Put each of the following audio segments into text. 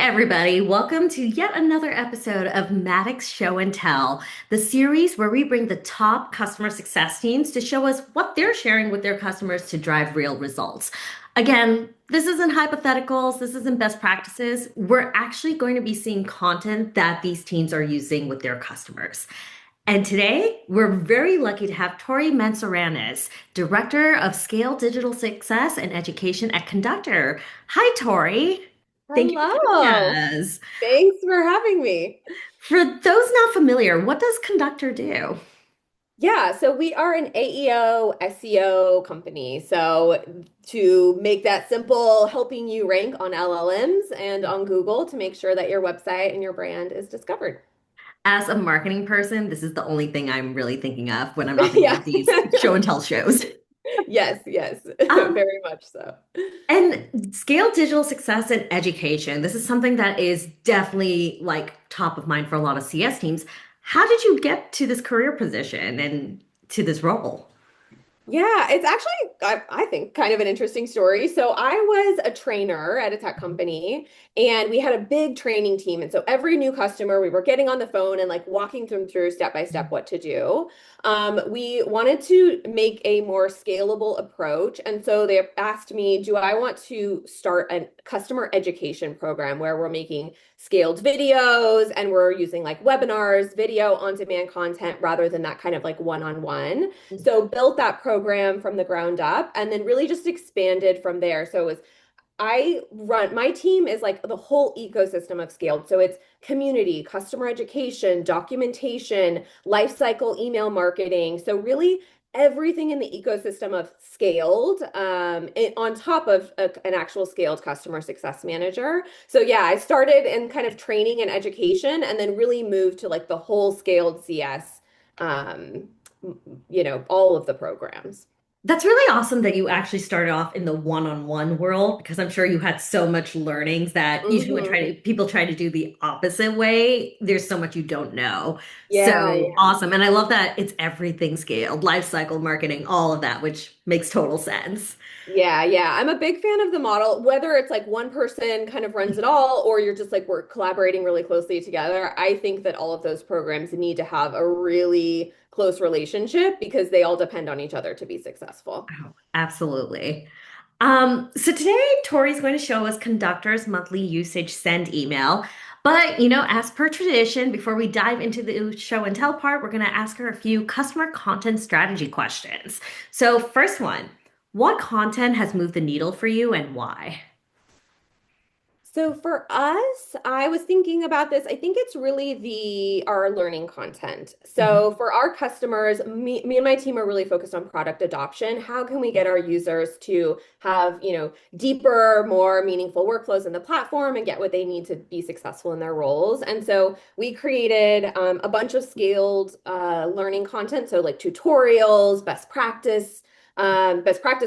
everybody. Welcome to yet another episode of Maddox Show and Tell, the series where we bring the top customer success teams to show us what they're sharing with their customers to drive real results. Again, this isn't hypotheticals, this isn't best practices. We're actually going to be seeing content that these teams are using with their customers. And today, we're very lucky to have Tori Mansoranes, Director of Scale Digital Success and Education at Conductor. Hi, Tori. Thank you for joining Hello. us. Thanks for having me. For those not familiar, what does Conductor do? Yeah, so we are an AEO SEO company. So to make that simple, helping you rank on LLMs and on Google to make sure that your website and your brand is discovered. As a marketing person, this is the only thing I'm really thinking of when I'm thinking Yeah. of these show and tell shows. Yes, yes, Um, very much so. and scale digital success and education. This is something that is definitely like top of mind for a lot of CS teams. How did you get to this career position and to this role? Yeah, it's actually, I think, kind of an interesting story. So, I was a trainer at a tech company, and we had a big training team. And so, every new customer, we were getting on the phone and like walking them through step by step what to do. We wanted to make a more scalable approach. And so, they asked me, do I want to start a customer education program where we're making scaled videos and we're using like webinars, video on demand content rather than that kind of like one-on-one. So built that program from the ground up and then really just expanded from there. So it was I run my team is like the whole ecosystem of scaled. So it's community, customer education, documentation, life cycle email marketing. So really everything in the ecosystem of scaled on top of an actual scaled customer success manager. So yeah, I started in kind of training and education and then really moved to like the whole scaled CS, um, all of the programs. That's really awesome that you actually started off in the one-on-one world because I'm sure you had so much learnings that usually when Mhm. people try to do the opposite way, there's so much you don't know. Yeah, So yeah. awesome. And I love that it's everything scaled, life cycle marketing, all of that, which makes total sense. Yeah, yeah. I'm a big fan of the model, whether it's like one person kind of runs it all or you're just like we're collaborating really closely together. I think that all of those programs need to have a really close relationship because they all depend on each other to be successful. Oh, absolutely. So today, Tori's going to show us Conductor's monthly usage send email. But, as per tradition, before we dive into the show and tell part, we're going to ask her a few customer content strategy questions. So, first one, what content has moved the needle for you and why? So for us, I was thinking about this. I think it's really the our learning content. Mhm. So for our customers, me and my team are really focused on product adoption. How can we get our users to have, deeper, more meaningful workflows in the platform and get what they need to be successful in their roles? And so we created a bunch of scaled learning content, so like tutorials, best practice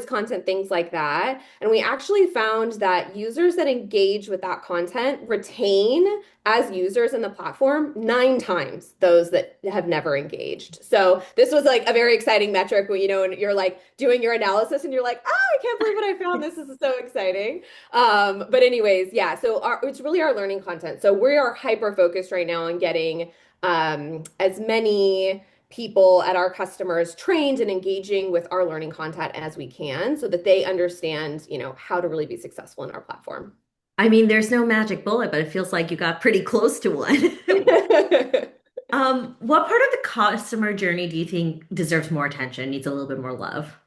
content, things like that. And we actually found that users that engage with that content retain as users in the platform 9 times those that have never engaged. So this was like a very exciting metric when, and you're like doing your analysis and you're like, oh, I can't believe what I found. This is so exciting. But anyways, yeah, so it's really our learning content. So we are hyper focused right now on getting as many people at our customers trained and engaging with our learning content as we can so that they understand, how to really be successful in our platform. I mean, there's no magic bullet, but it feels like you got pretty close to one. What part of the customer journey do you think deserves more attention, needs a little bit more love?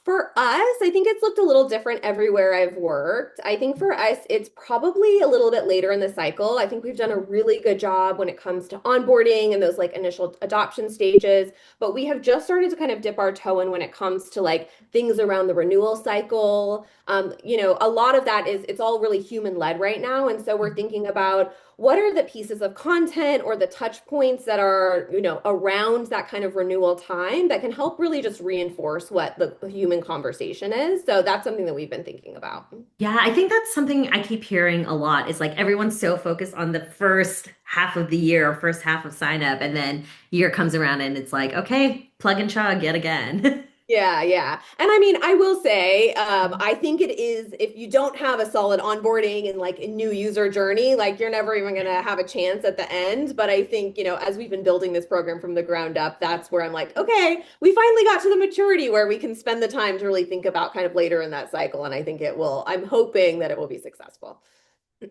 For us, I think it's looked a little different everywhere I've worked. I think for us, it's probably a little bit later in the cycle. I think we've done a really good job when it comes to onboarding and those like initial adoption stages, but we have just started to kind of dip our toe in when it comes to like things around the renewal cycle. A lot of that is it's all really human led right now. And so we're thinking about what are the pieces of content or the touch points that are, around that kind of renewal time that can help really just reinforce what the human conversation is. So that's something that we've been thinking about. Yeah, I think that's something I keep hearing a lot is like everyone's so focused on the first half of the year or first half of sign up, and then year comes around and it's like, okay, plug and chug yet again. Yeah, yeah. And I mean, I will say, I think it is, if you don't have a solid onboarding and like a new user journey, like you're never even gonna have a chance at the end. But I think, as we've been building this program from the ground up, that's where I'm like, okay, we finally got to the maturity where we can spend the time to really think about kind of later in that cycle. And I think it will, I'm hoping that it will be successful.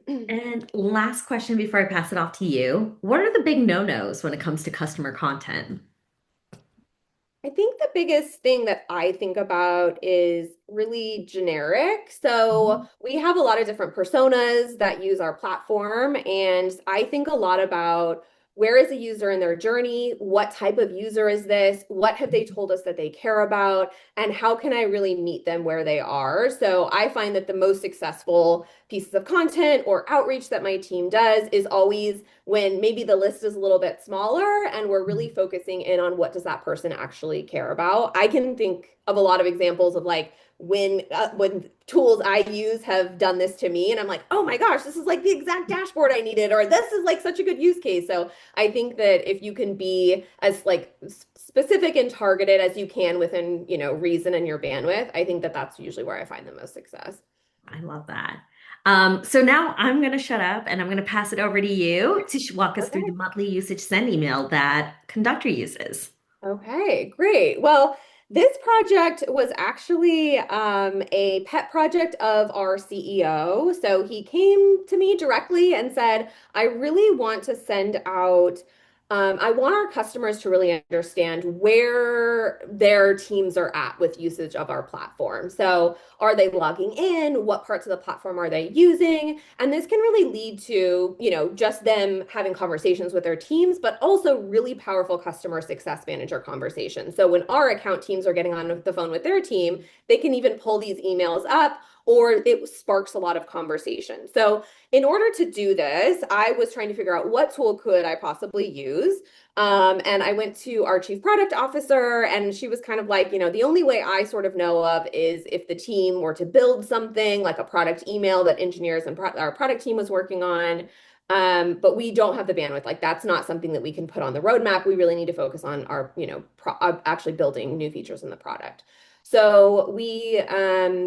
And last question before I pass it off to you. What are the big no-nos when it comes to customer content? I think the biggest thing that I think about is really generic. So we have a lot of different personas that use our platform, and I think a lot about where is a user in their journey? What type of user is this? What have they told us that they care about? And how can I really meet them where they are? So I find that the most successful pieces of content or outreach that my team does is always when maybe the list is a little bit smaller and we're really focusing in on what does that person actually care about. I can think of a lot of examples of like when tools I use have done this to me and I'm like, "Oh my gosh, this is like the exact dashboard I needed," or this is like such a good use case. So I think that if you can be as like specific and targeted as you can within, reason and your bandwidth, I think that that's usually where I find the most success. I love that. So now I'm going to shut up and I'm going to pass it over to you to walk us through the Okay. monthly usage send email that Conductor uses. Okay, great. Well, this project was actually a pet project of our CEO. So he came to me directly and said, I really want to send out, I want our customers to really understand where their teams are at with usage of our platform. So, are they logging in? What parts of the platform are they using? And this can really lead to, just them having conversations with their teams, but also really powerful customer success manager conversations. So when our account teams are getting on the phone with their team, they can even pull these emails up or it sparks a lot of conversation. So in order to do this, I was trying to figure out what tool could I possibly use. And I went to our chief product officer, and she was kind of like, the only way I sort of know of is if the team were to build something like a product email that engineers and our product team was working on. But we don't have the bandwidth. Like that's not something that we can put on the roadmap. We really need to focus on our, actually building new features in the product. So we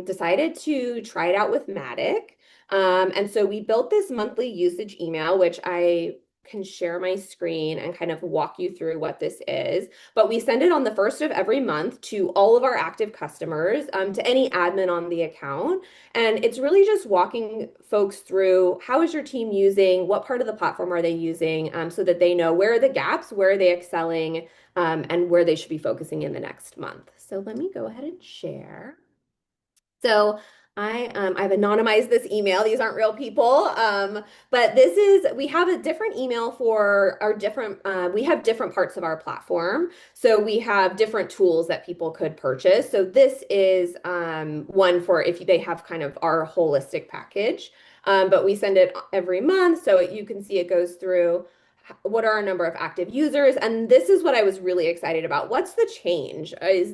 decided to try it out with Matic. And so we built this monthly usage email, which I can share my screen and kind of walk you through what this is. But we send it on the first of every month to all of our active customers, to any admin on the account. And it's really just walking folks through how is your team using, what part of the platform are they using, so that they know where are the gaps, where are they excelling, and where they should be focusing in the next month. So let me go ahead and share. So I've anonymized this email. These aren't real people. But this is we have a different email for our different we have different parts of our platform. So we have different tools that people could purchase. So this is one for if they have kind of our holistic package. But we send it every month. So you can see it goes through what are our number of active users? And this is what I was really excited about. What's the change? Does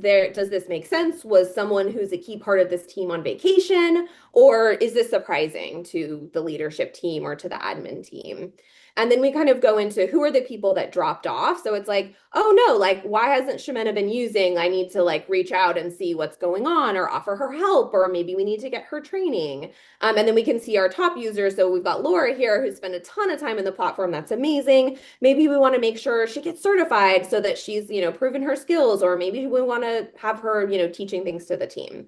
this make sense? Was someone who's a key part of this team on vacation? Or is this surprising to the leadership team or to the admin team? And then we kind of go into who are the people that dropped off. So it's like, oh no, like why hasn't Shemena been using? I need to like reach out and see what's going on or offer her help, or maybe we need to get her training. And then we can see our top users. So we've got Laura here who spent a ton of time in the platform. That's amazing. Maybe we want to make sure she gets certified so that she's, proven her skills, or maybe we want to have her, teaching things to the team.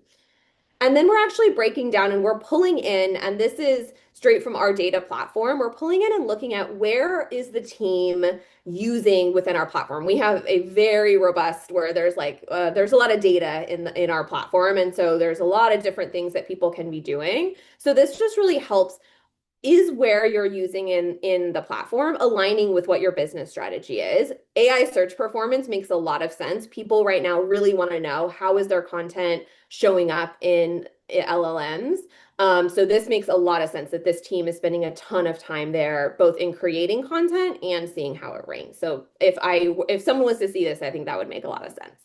And then we're actually breaking down and we're pulling in, and this is straight from our data platform. We're pulling in and looking at where is the team using within our platform. We have a very robust where there's a lot of data in our platform, and so there's a lot of different things that people can be doing. So this just really helps is where you're using in the platform aligning with what your business strategy is. AI search performance makes a lot of sense. People right now really want to know how is their content showing up in LLMs. So this makes a lot of sense that this team is spending a ton of time there, both in creating content and seeing how it ranks. So if someone was to see this, I think that would make a lot of sense.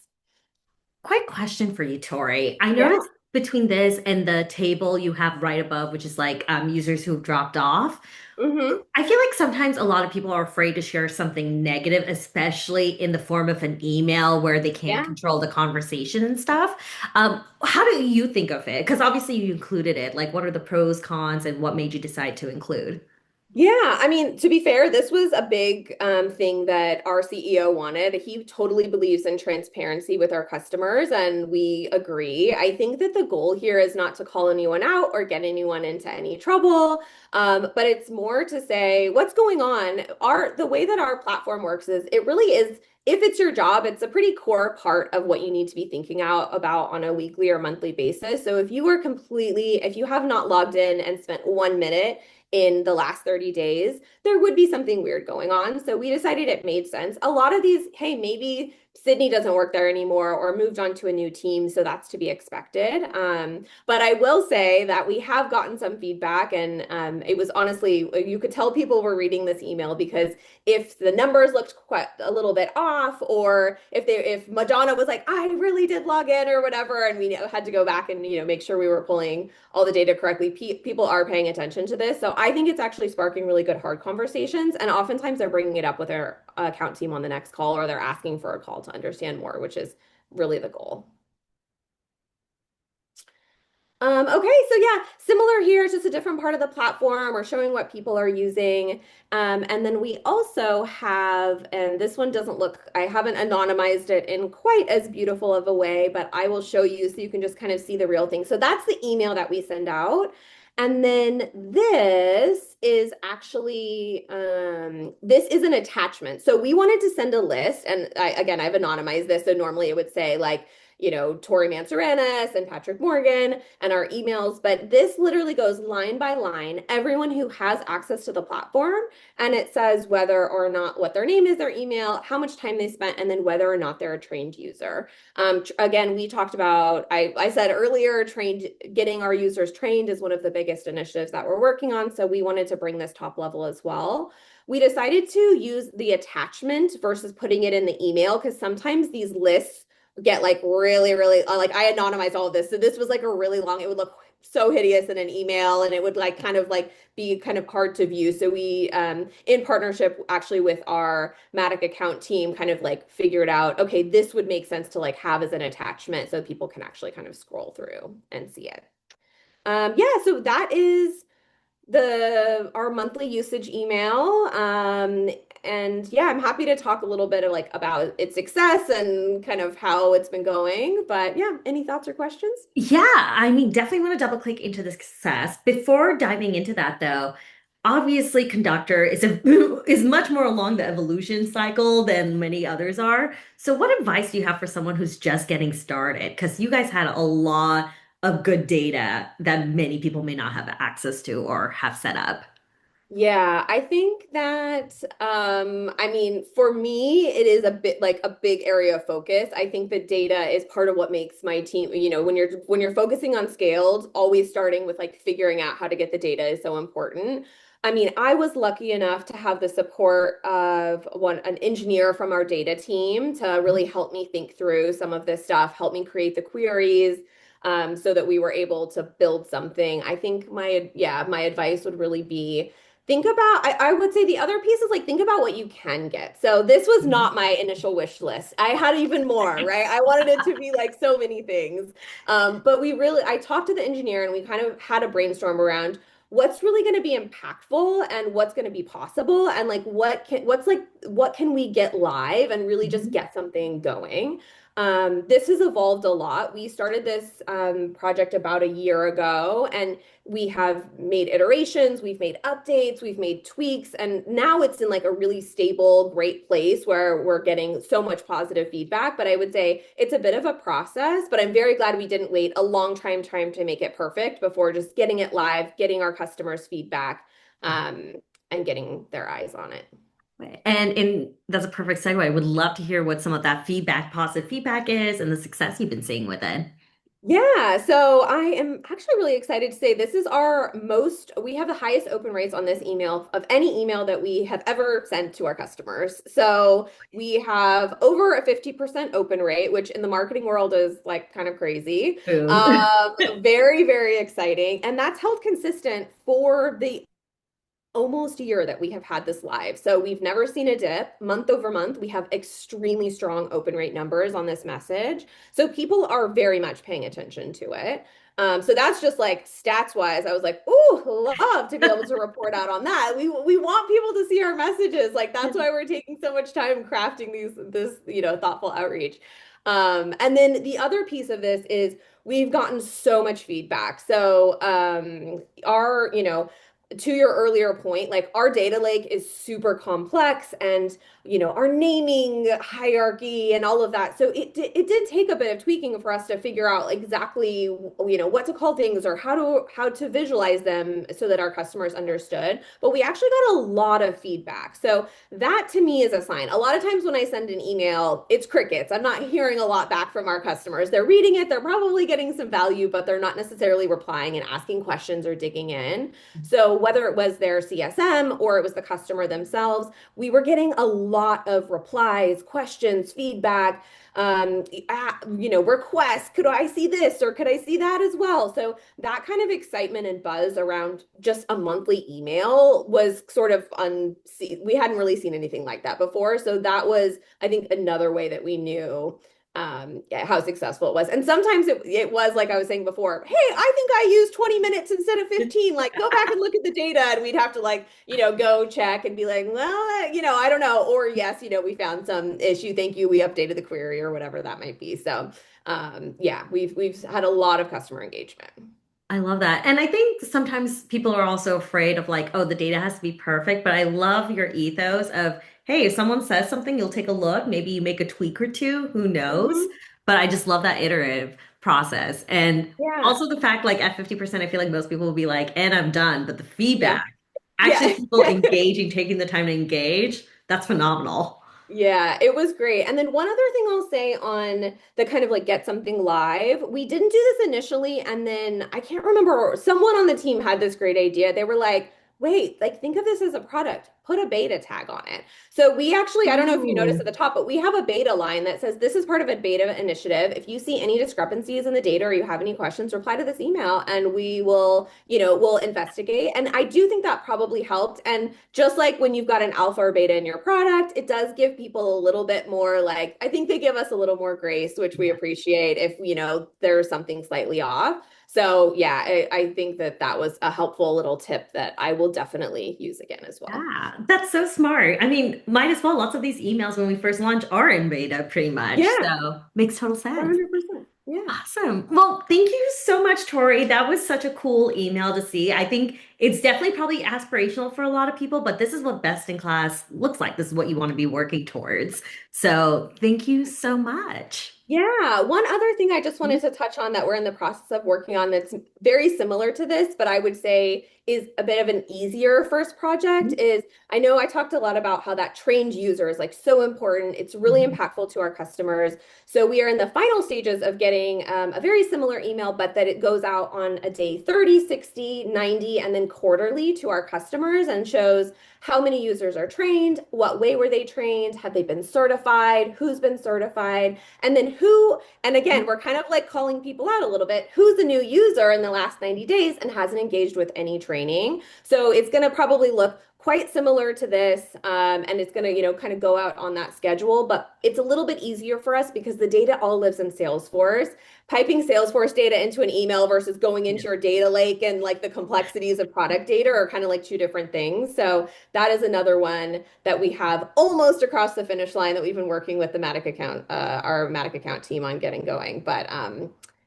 Quick question for you, Tori. I Yeah. noticed between this and the table you have right above, which is like users who've dropped off. Hmm. I feel like sometimes a lot of people are afraid to share something negative, especially in the form of an email where they can't Yeah. control the conversation and stuff. How do you think of it? Because obviously you included it. Like, what are the pros, cons, and what made you decide to include? Yeah, I mean, to be fair, this was a big thing that our CEO wanted. He totally believes in transparency with our customers, and we agree. I think that the goal here is not to call anyone out or get anyone into any trouble, but it's more to say what's going on. The way that our platform works is it really is. If it's your job, it's a pretty core part of what you need to be thinking out about on a weekly or monthly basis. So if you have not logged in and spent 1 minute in the last 30 days, there would be something weird going on. So we decided it made sense. A lot of these, hey, maybe Sydney doesn't work there anymore or moved on to a new team, so that's to be expected. But I will say that we have gotten some feedback, and it was honestly, you could tell people were reading this email because if the numbers looked quite a little bit off, or if Madonna was like, I really did log in or whatever, and we had to go back and make sure we were pulling all the data correctly. People are paying attention to this. So I think it's actually sparking really good hard conversations. And oftentimes they're bringing it up with their account team on the next call, or they're asking for a call to understand more, which is really the goal. Okay, so yeah, similar here. It's just a different part of the platform. We're showing what people are using. And then we also have, and this one doesn't look, I haven't anonymized it in quite as beautiful of a way, but I will show you so you can just kind of see the real thing. So that's the email that we send out. And then this is actually, this is an attachment. So we wanted to send a list, and again, I've anonymized this. So normally it would say like, Tori Mansuranis and Patrick Morgan and our emails, but this literally goes line by line, everyone who has access to the platform, and it says whether or not what their name is, their email, how much time they spent, and then whether or not they're a trained user. Again, we talked about, I said earlier, getting our users trained is one of the biggest initiatives that we're working on, so we wanted to bring this top level as well. We decided to use the attachment versus putting it in the email because sometimes these lists get like really, really like I anonymized all of this. So this was like a really long, it would look so hideous in an email and it would like kind of like be kind of hard to view. So we in partnership actually with our Matic account team kind of like figured out, okay, this would make sense to like have as an attachment so people can actually kind of scroll through and see it. Yeah, so that is the our monthly usage email. And yeah, I'm happy to talk a little bit of like about its success and kind of how it's been going. But yeah, any thoughts or questions? Yeah, I mean, definitely want to double click into the success. Before diving into that, though, obviously, Conductor is is much more along the evolution cycle than many others are. So, what advice do you have for someone who's just getting started? Because you guys had a lot of good data that many people may not have access to or have set up. Yeah, I think that I mean, for me, it is a bit like a big area of focus. I think the data is part of what makes my team, when you're focusing on scaled, always starting with like figuring out how to get the data is so important. I mean, I was lucky enough to have the support of an engineer from our data team to really help me think through some of this stuff, help me create the queries, so that we were able to build something. I think my advice would really be think about, I would say the other piece is like think about what you can get. So this was not my initial wish list. I had even more, right? I wanted it to be like so many things. But I talked to the engineer and we kind of had a brainstorm around what's really going to be impactful and what's going to be possible and like what can we get live and really just Mhm. get something going. This has evolved a lot. We started this project about a year ago, and we have made iterations, we've made updates, we've made tweaks, and now it's in like a really stable, great place where we're getting so much positive feedback. But I would say it's a bit of a process, but I'm very glad we didn't wait a long time trying to make it perfect before just getting it live, getting our customers' feedback, um, and getting their eyes on it. And that's a perfect segue. I would love to hear what some of that feedback, positive feedback is, and the success you've been seeing with it. Yeah, so I am actually really excited to say this is our we have the highest open rates on this email of any email that we have ever sent to our customers. So we have over a 50% open rate, which in the marketing world is like kind of crazy. Boom. Very, very exciting. And that's held consistent for the almost a year that we have had this live. So we've never seen a dip month over month. We have extremely strong open rate numbers on this message. So people are very much paying attention to it. So that's just like stats wise. I was like, ooh, love to be able to report out on that. We want people to see our messages. Like that's why we're taking so much time crafting this thoughtful outreach. And then the other piece of this is we've gotten so much feedback. So our, to your earlier point, like our data lake is super complex and, our naming hierarchy and all of that. So it did take a bit of tweaking for us to figure out exactly, what to call things or how to visualize them so that our customers understood. But we actually got a lot of feedback. So that to me is a sign. A lot of times when I send an email, it's crickets. I'm not hearing a lot back from our customers. They're reading it, they're probably getting some value, but they're not necessarily replying and asking questions or digging in. So whether it was their CSM or it was the customer themselves, we were getting a lot of replies, questions, feedback, requests. Could I see this or could I see that as well? So that kind of excitement and buzz around just a monthly email was sort of we hadn't really seen anything like that before. So that was, I think, another way that we knew yeah, how successful it was. And sometimes it was like I was saying before, hey, I think I used 20 minutes instead of 15. Like go back and look at the data and we'd have to like, go check and be like, well, I don't know. Or yes, we found some issue. Thank you. We updated the query or whatever that might be. So yeah, we've had a lot of customer engagement. I love that. And I think sometimes people are also afraid of like, oh, the data has to be perfect. But I love your ethos of, hey, if someone says something, you'll take a look. Maybe you make a tweak or two, who knows? Mhm. But I just love that iterative process. And Yeah. also the fact like at 50%, I feel like most people will be like, and I'm done. But the feedback, Yeah. actually Yeah. people engaging, taking the time to engage, that's phenomenal. Yeah, it was great. And then one other thing I'll say on the kind of like get something live, we didn't do this initially, and then I can't remember, someone on the team had this great idea. They were like, wait, like think of this as a product, put a beta tag on it. So we actually, I don't know if you noticed Ooh. at the top, but we have a beta line that says this is part of a beta initiative. If you see any discrepancies in the data or you have any questions, reply to this email and we will, we'll investigate. And I do think that probably helped. And just like when you've got an alpha or beta in your product, it does give people a little bit more like, I think they give us a little more grace, which we appreciate if, there's something slightly off. So yeah, I think that that was a helpful little tip that I will definitely use again as well. Yeah, that's so smart. I mean, might as well. Lots of these emails when we first launch are in beta, pretty much. Yeah, So makes total sense. 100%. Yeah. Awesome. Well, thank you so much, Tori. That was such a cool email to see. I think it's definitely probably aspirational for a lot of people, but this is what best in class looks like. This is what you want to be working towards. So thank you so much. Yeah, one other thing I just wanted to touch on that we're in the process of working on that's very similar to this, but I would say is a bit of an easier first project is I know I talked a lot about how that trained user is like so important. It's really Mhm. impactful to our customers. So we are in the final stages of getting a very similar email, but that it goes out on a day 30, 60, 90, and then quarterly to our customers and shows how many users are trained, what way were they trained, have they been certified, who's been certified, and then and again, we're kind of like calling people out a little bit, who's a new user in the last 90 days and hasn't engaged with any training. So it's going to probably look quite similar to this, and it's going to, kind of go out on that schedule, but it's a little bit easier for us because the data all lives in Salesforce. Piping Salesforce data into an email versus going into Yeah. your data lake and like the complexities of product data are kind of like two different things. So that is another one that we have almost across the finish line that we've been working with the Matic account, our Matic account team on getting going. But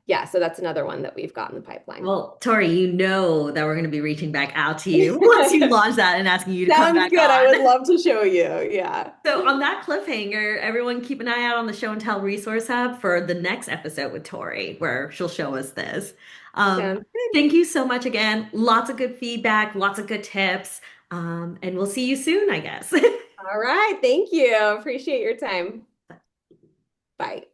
yeah, so that's another one that we've got in the pipeline. Well, Tori, you know that we're going to be reaching back out to you once you launch that and asking you to come Sounds back good. I on. would love to show you. Yeah. So, on that cliffhanger, everyone keep an eye out on the Show and Tell Resource Hub for the next episode with Tori, where she'll show us this. Um, Sounds good. Thank you so much again. Lots of good feedback, lots of good tips. And we'll see you soon, I guess. All right. Thank you. Appreciate your time. Bye.